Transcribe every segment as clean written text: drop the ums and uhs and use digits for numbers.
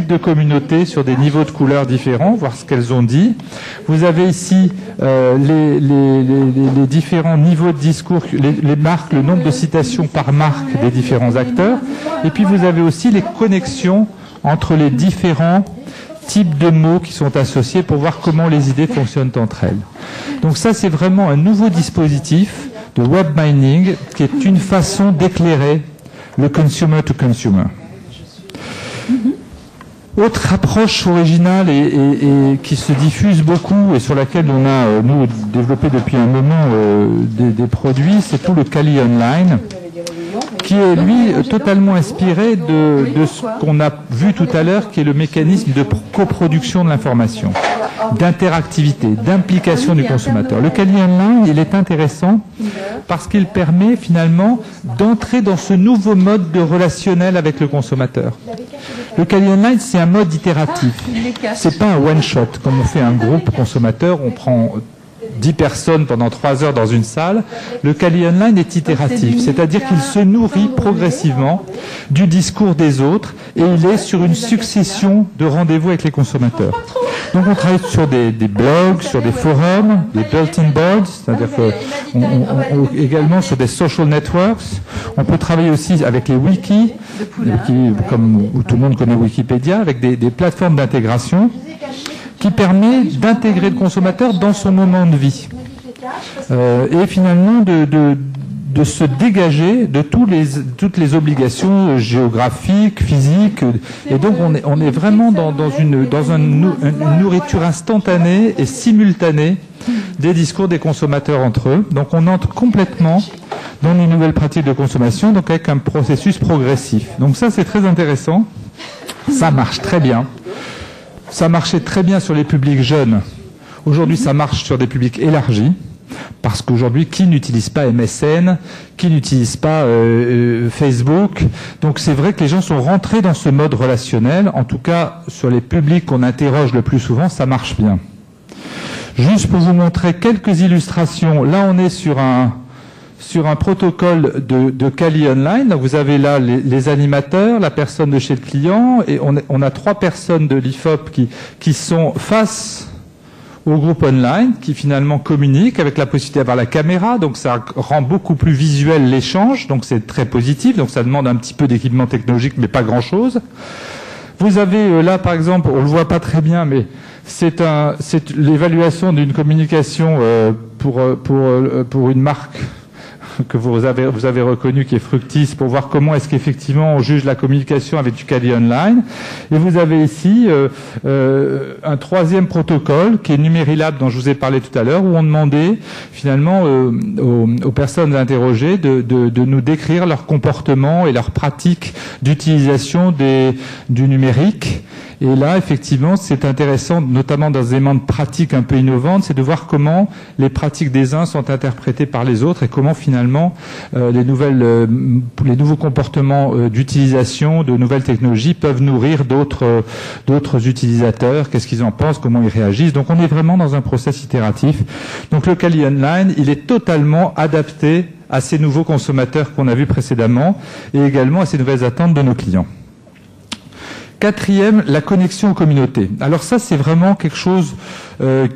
de communautés sur des niveaux de couleurs différents, voir ce qu'elles ont dit. Vous avez ici les différents niveaux de discours, les marques, le nombre de citations par marque des différents acteurs. Et puis vous avez aussi les connexions entre les différents types de mots qui sont associés pour voir comment les idées fonctionnent entre elles. Donc ça, c'est vraiment un nouveau dispositif de web mining qui est une façon d'éclairer le consumer to consumer. Autre approche originale et qui se diffuse beaucoup et sur laquelle on a, nous, développé depuis un moment des produits, c'est tout le Kali Online, qui est, lui, totalement inspiré de ce qu'on a vu tout à l'heure, qui est le mécanisme de coproduction de l'information, d'interactivité, d'implication du consommateur. Le Kali Online, il est intéressant parce qu'il permet finalement d'entrer dans ce nouveau mode de relationnel avec le consommateur. Le Kali Online, c'est un mode itératif. C'est pas un one-shot. Comme on fait un groupe consommateur, on prend 10 personnes pendant 3 heures dans une salle. Le Kali Online est itératif, c'est-à-dire qu'il se nourrit progressivement du discours des autres et il est sur une succession de rendez-vous avec les consommateurs. Donc on travaille sur des blogs, sur des forums, des bulletin boards, c'est-à-dire également sur des social networks. On peut travailler aussi avec les wikis, où tout le monde connaît Wikipédia, avec des plateformes d'intégration qui permet d'intégrer le consommateur dans son moment de vie. Et finalement de se dégager de toutes les obligations géographiques, physiques. Et donc on est vraiment dans une nourriture instantanée et simultanée des discours des consommateurs entre eux. Donc on entre complètement dans une nouvelle pratique de consommation, donc avec un processus progressif. Donc ça, c'est très intéressant. Ça marche très bien. Ça marchait très bien sur les publics jeunes. Aujourd'hui, ça marche sur des publics élargis. Parce qu'aujourd'hui, qui n'utilise pas MSN, qui n'utilise pas Facebook? Donc c'est vrai que les gens sont rentrés dans ce mode relationnel. En tout cas, sur les publics qu'on interroge le plus souvent, ça marche bien. Juste pour vous montrer quelques illustrations. Là, on est sur un protocole de Kali Online. Donc vous avez là les animateurs, la personne de chez le client, et on a 3 personnes de l'IFOP qui sont face au groupe online, qui finalement communiquent avec la possibilité d'avoir la caméra, donc ça rend beaucoup plus visuel l'échange, donc c'est très positif, donc ça demande un petit peu d'équipement technologique, mais pas grand-chose. Vous avez là, par exemple, on le voit pas très bien, mais c'est l'évaluation d'une communication pour une marque que vous avez reconnu, qui est Fructis, pour voir comment est-ce qu'effectivement on juge la communication avec du Kali Online. Et vous avez ici un 3e protocole qui est Numerilab, dont je vous ai parlé tout à l'heure, où on demandait finalement aux personnes interrogées de nous décrire leur comportement et leur pratique d'utilisation du numérique. Et là, effectivement, c'est intéressant, notamment dans des éléments de pratiques un peu innovantes, c'est de voir comment les pratiques des uns sont interprétées par les autres et comment finalement les nouveaux comportements d'utilisation de nouvelles technologies peuvent nourrir d'autres utilisateurs. Qu'est-ce qu'ils en pensent, comment ils réagissent. Donc on est vraiment dans un process itératif. Donc le Kali Online, il est totalement adapté à ces nouveaux consommateurs qu'on a vus précédemment et également à ces nouvelles attentes de nos clients. 4e, la connexion aux communautés. Alors ça, c'est vraiment quelque chose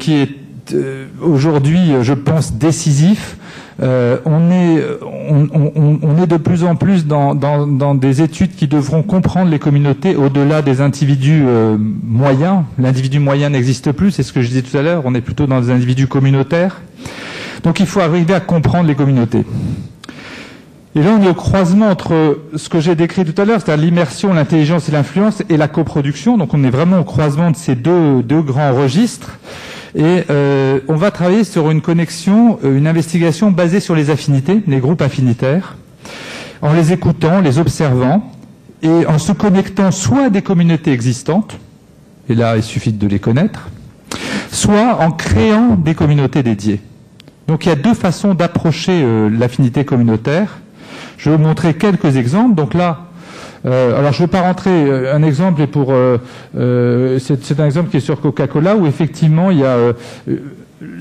qui est aujourd'hui, je pense, décisif. On est de plus en plus dans des études qui devront comprendre les communautés au-delà des individus moyens. L'individu moyen n'existe plus, c'est ce que je disais tout à l'heure. On est plutôt dans des individus communautaires. Donc il faut arriver à comprendre les communautés. Et là, on est au croisement entre ce que j'ai décrit tout à l'heure, c'est-à-dire l'immersion, l'intelligence et l'influence, et la coproduction. Donc on est vraiment au croisement de ces deux grands registres. Et on va travailler sur une connexion, une investigation basée sur les affinités, les groupes affinitaires, en les écoutant, les observant, et en se connectant soit à des communautés existantes, et là il suffit de les connaître, soit en créant des communautés dédiées. Donc il y a 2 façons d'approcher l'affinité communautaire. Je vais vous montrer quelques exemples. Donc là, alors je ne vais pas rentrer, un exemple est pour, c'est un exemple qui est sur Coca-Cola où effectivement il y a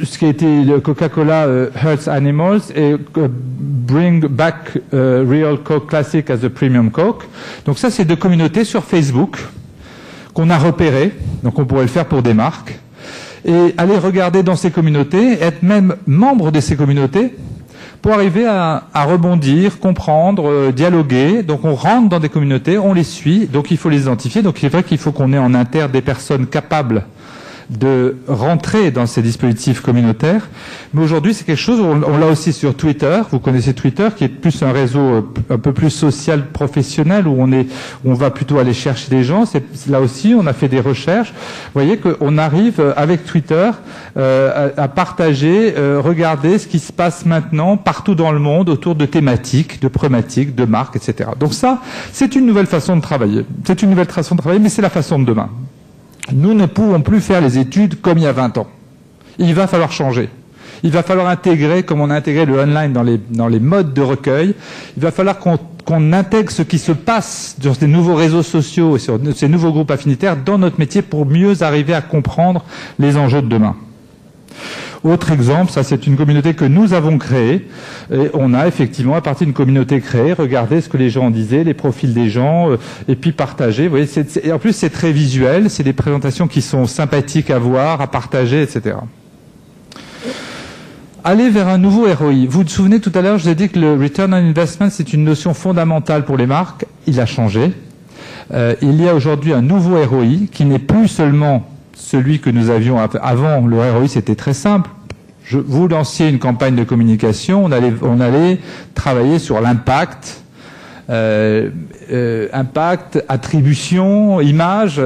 ce qui a été le Coca-Cola Hurts Animals et Bring Back Real Coke Classic as a Premium Coke. Donc ça, c'est 2 communautés sur Facebook qu'on a repérées, donc on pourrait le faire pour des marques, et aller regarder dans ces communautés, être même membre de ces communautés, pour arriver à rebondir, comprendre, dialoguer. Donc on rentre dans des communautés, on les suit, donc il faut les identifier. Donc c'est vrai qu'il faut qu'on ait en interne des personnes capables de rentrer dans ces dispositifs communautaires. Mais aujourd'hui, c'est quelque chose, on l'a aussi sur Twitter. Vous connaissez Twitter, qui est plus un réseau un peu plus social, professionnel, où on va plutôt aller chercher des gens. Là aussi, on a fait des recherches. Vous voyez qu'on arrive avec Twitter à partager, regarder ce qui se passe maintenant partout dans le monde autour de thématiques, de problématiques, de marques, etc. Donc ça, c'est une nouvelle façon de travailler. C'est une nouvelle façon de travailler, mais c'est la façon de demain. Nous ne pouvons plus faire les études comme il y a 20 ans. Il va falloir changer. Il va falloir intégrer, comme on a intégré le online dans les modes de recueil, il va falloir qu'on intègre ce qui se passe sur ces nouveaux réseaux sociaux et sur ces nouveaux groupes affinitaires dans notre métier pour mieux arriver à comprendre les enjeux de demain. Autre exemple, ça c'est une communauté que nous avons créée, et on a effectivement, à partir d'une communauté créée, regardé ce que les gens disaient, les profils des gens, et puis partagé. Vous voyez, et en plus c'est très visuel, c'est des présentations qui sont sympathiques à voir, à partager, etc. Aller vers un nouveau ROI. Vous vous souvenez tout à l'heure, je vous ai dit que le Return on Investment, c'est une notion fondamentale pour les marques. Il a changé. Il y a aujourd'hui un nouveau ROI qui n'est plus seulement celui que nous avions avant. Le ROI, c'était très simple. Vous lanciez une campagne de communication, on allait travailler sur l'impact, impact, attribution, image.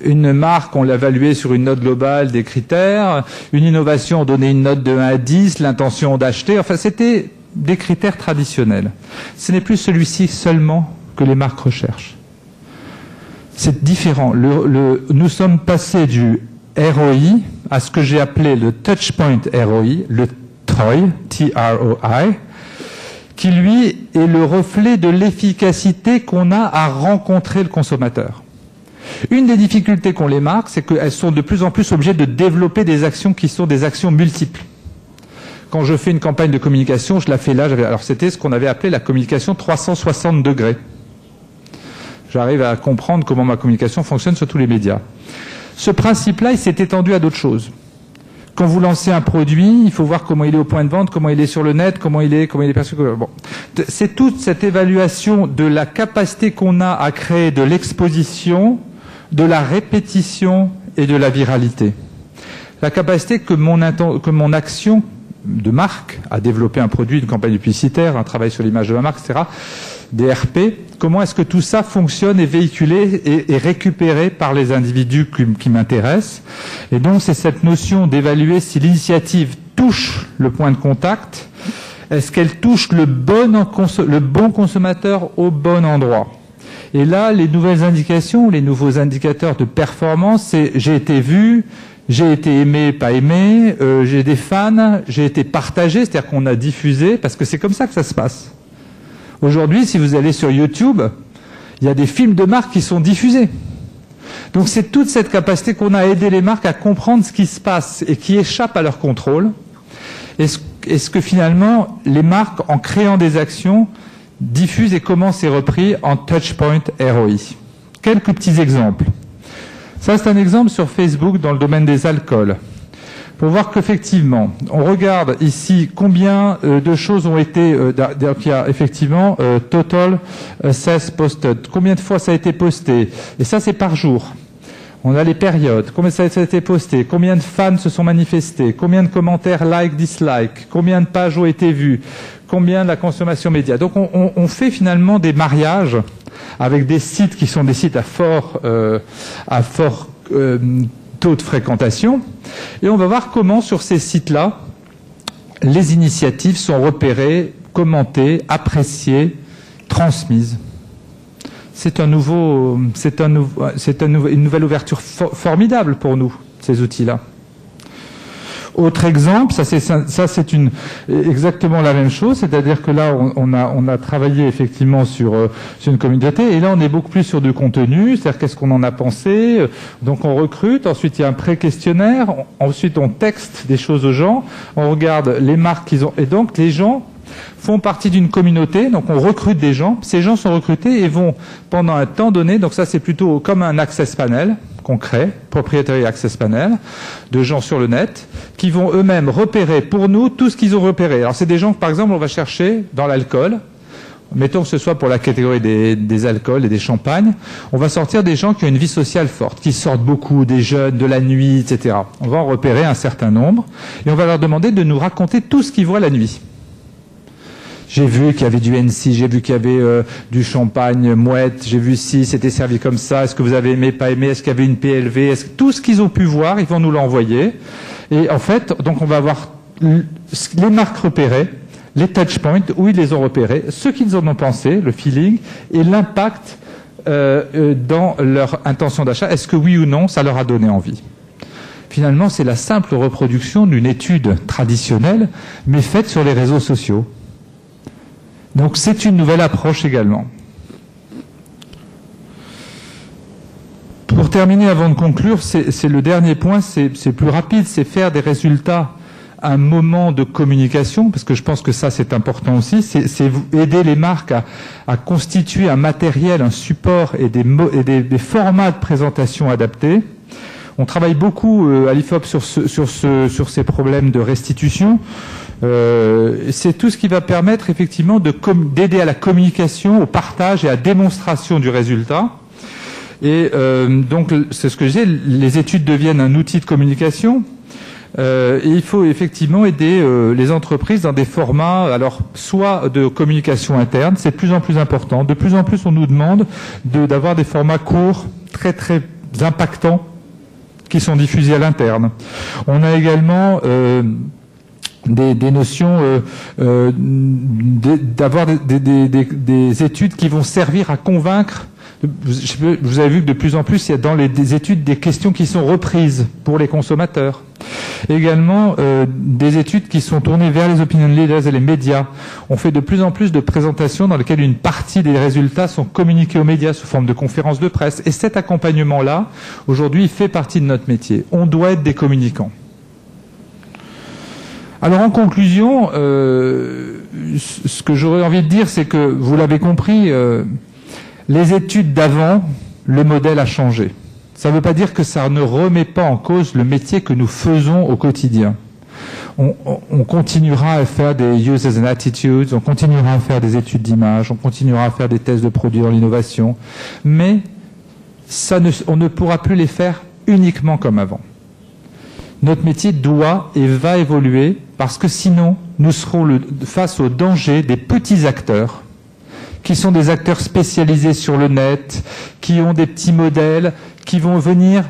Une marque, on l'évaluait sur une note globale des critères. Une innovation, on donnait une note de 1 à 10, l'intention d'acheter. Enfin, c'était des critères traditionnels. Ce n'est plus celui-ci seulement que les marques recherchent. C'est différent. Nous sommes passés du ROI à ce que j'ai appelé le Touchpoint ROI, le TROI, T-R-O-I, qui lui est le reflet de l'efficacité qu'on a à rencontrer le consommateur. Une des difficultés qu'ont les marques, c'est qu'elles sont de plus en plus obligées de développer des actions qui sont des actions multiples. Quand je fais une campagne de communication, je la fais là. Alors c'était ce qu'on avait appelé la communication 360 degrés. J'arrive à comprendre comment ma communication fonctionne sur tous les médias. Ce principe-là, il s'est étendu à d'autres choses. Quand vous lancez un produit, il faut voir comment il est au point de vente, comment il est sur le net, comment il est perçu. Bon. C'est toute cette évaluation de la capacité qu'on a à créer de l'exposition, de la répétition et de la viralité. La capacité que mon action de marque à développer un produit, une campagne publicitaire, un travail sur l'image de la marque, etc., des RP, comment est-ce que tout ça fonctionne, est véhiculé et récupéré par les individus qui m'intéressent. Et donc c'est cette notion d'évaluer si l'initiative touche le point de contact, est-ce qu'elle touche le bon consommateur au bon endroit. Et là, les nouvelles indications, les nouveaux indicateurs de performance, c'est j'ai été vu, j'ai été aimé, pas aimé, j'ai des fans, j'ai été partagé, c'est-à-dire qu'on a diffusé, parce que c'est comme ça que ça se passe. Aujourd'hui, si vous allez sur YouTube, il y a des films de marques qui sont diffusés. Donc c'est toute cette capacité qu'on a à aider les marques à comprendre ce qui se passe et qui échappe à leur contrôle. Est-ce que finalement, les marques, en créant des actions, diffusent et comment c'est repris en Touchpoint ROI. Quelques petits exemples. Ça, c'est un exemple sur Facebook dans le domaine des alcools. Pour voir qu'effectivement, on regarde ici combien de choses ont été, il y a effectivement total access posted, combien de fois ça a été posté, et ça c'est par jour. On a les périodes, combien ça a été posté, combien de fans se sont manifestés, combien de commentaires like, dislike, combien de pages ont été vues, combien de la consommation média. Donc on fait finalement des mariages avec des sites qui sont des sites à fort taux de fréquentation, et on va voir comment sur ces sites-là, les initiatives sont repérées, commentées, appréciées, transmises. C'est une nouvelle ouverture formidable pour nous, ces outils-là. Autre exemple, ça c'est exactement la même chose, c'est-à-dire que là on a travaillé effectivement sur une communauté, et là on est beaucoup plus sur du contenu, c'est-à-dire qu'est-ce qu'on en a pensé. Donc on recrute, ensuite il y a un pré-questionnaire, ensuite on texte des choses aux gens, on regarde les marques qu'ils ont, et donc les gens font partie d'une communauté, donc on recrute des gens, ces gens sont recrutés et vont pendant un temps donné, donc ça c'est plutôt comme un access panel qu'on crée, proprietary access panel, de gens sur le net, qui vont eux-mêmes repérer pour nous tout ce qu'ils ont repéré. Alors c'est des gens que par exemple on va chercher dans l'alcool, mettons que ce soit pour la catégorie des alcools et des champagnes, on va sortir des gens qui ont une vie sociale forte, qui sortent beaucoup, des jeunes, de la nuit, etc. On va en repérer un certain nombre et on va leur demander de nous raconter tout ce qu'ils voient la nuit. J'ai vu qu'il y avait du NC, j'ai vu qu'il y avait du champagne mouette, j'ai vu si c'était servi comme ça, est-ce que vous avez aimé, pas aimé, est-ce qu'il y avait une PLV, est-ce que tout ce qu'ils ont pu voir, ils vont nous l'envoyer. Et en fait, donc on va avoir les marques repérées, les touchpoints, où ils les ont repérés, ce qu'ils en ont pensé, le feeling, et l'impact dans leur intention d'achat. Est-ce que oui ou non, ça leur a donné envie? Finalement, c'est la simple reproduction d'une étude traditionnelle, mais faite sur les réseaux sociaux. Donc c'est une nouvelle approche également. Pour terminer, avant de conclure, c'est le dernier point, c'est plus rapide, c'est faire des résultats à un moment de communication, parce que je pense que ça c'est important aussi, c'est aider les marques à constituer un matériel, un support et des formats de présentation adaptés. On travaille beaucoup à l'IFOP sur ces problèmes de restitution. C'est tout ce qui va permettre effectivement d'aider à la communication, au partage et à la démonstration du résultat. Et donc, c'est ce que je disais, les études deviennent un outil de communication. Et il faut effectivement aider les entreprises dans des formats, alors soit de communication interne, c'est de plus en plus important. De plus en plus, on nous demande d'avoir des formats courts, très très impactants, qui sont diffusés à l'interne. On a également des notions d'avoir des études qui vont servir à convaincre. Vous avez vu que de plus en plus, il y a dans des études des questions qui sont reprises pour les consommateurs. Également, des études qui sont tournées vers les opinion leaders et les médias. On fait de plus en plus de présentations dans lesquelles une partie des résultats sont communiqués aux médias sous forme de conférences de presse. Et cet accompagnement-là, aujourd'hui, il fait partie de notre métier. On doit être des communicants. Alors en conclusion, ce que j'aurais envie de dire, c'est que, vous l'avez compris, les études d'avant, le modèle a changé. Ça ne veut pas dire que ça ne remet pas en cause le métier que nous faisons au quotidien. On continuera à faire des uses and attitudes, on continuera à faire des études d'image, on continuera à faire des tests de produits dans l'innovation, mais on ne pourra plus les faire uniquement comme avant. Notre métier doit et va évoluer parce que sinon, nous serons face au danger des petits acteurs qui sont des acteurs spécialisés sur le net, qui ont des petits modèles, qui vont venir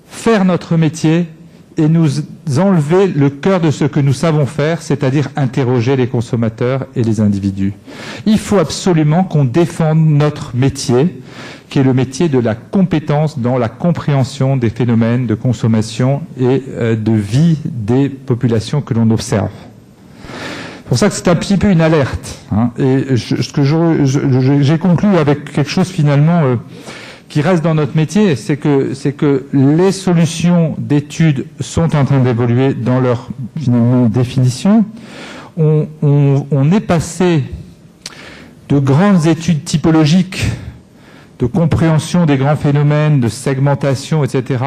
faire notre métier et nous enlever le cœur de ce que nous savons faire, c'est-à-dire interroger les consommateurs et les individus. Il faut absolument qu'on défende notre métier, qui est le métier de la compétence dans la compréhension des phénomènes de consommation et de vie des populations que l'on observe. C'est pour ça que c'est un petit peu une alerte. Hein. Et j'ai conclu avec quelque chose finalement qui reste dans notre métier, c'est que les solutions d'études sont en train d'évoluer dans leur finalement définition. On est passé de grandes études typologiques, de compréhension des grands phénomènes, de segmentation, etc.,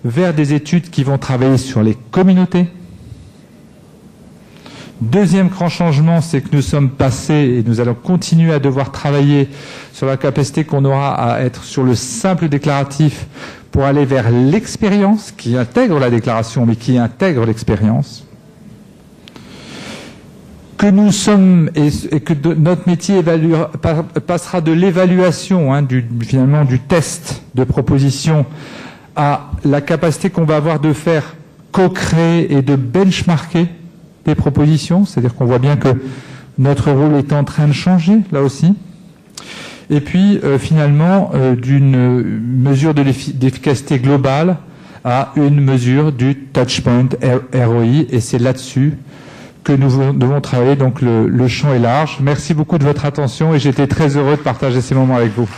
vers des études qui vont travailler sur les communautés. Deuxième grand changement, c'est que nous sommes passés, et nous allons continuer à devoir travailler sur la capacité qu'on aura à être sur le simple déclaratif pour aller vers l'expérience, qui intègre la déclaration, mais qui intègre l'expérience. Que nous sommes, et que notre métier passera de l'évaluation, hein, finalement du test de proposition, à la capacité qu'on va avoir de faire co-créer et de benchmarker des propositions, c'est-à-dire qu'on voit bien que notre rôle est en train de changer, là aussi. Et puis, finalement, d'une mesure d'efficacité globale à une mesure du touchpoint ROI, et c'est là-dessus que nous devons travailler. Donc, le champ est large. Merci beaucoup de votre attention et j'étais très heureux de partager ces moments avec vous.